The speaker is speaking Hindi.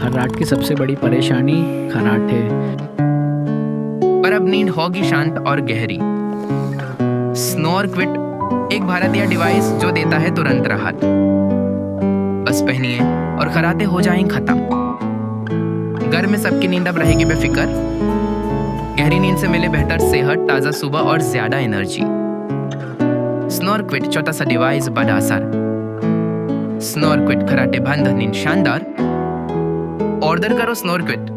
खर्राट की सबसे बड़ी परेशानी खर्राट है। पर अब नींद होगी शांत और गहरी। स्नोर क्विट, एक भारतीय डिवाइस जो देता है तुरंत राहत। बस पहनिए और खर्राटे हो जाएं खत्म। घर में सबकी नींद अब रहेगी बेफिक्र। गहरी नींद से मिले बेहतर सेहत, ताजा सुबह और ज्यादा एनर्जी। स्नोर क्विट, छोटा सा डिवाइस, बड़ा असर। स्नोर क्विट, खर्राटे बंद, नींद शानदार। ऑर्डर करो स्नोर क्विट।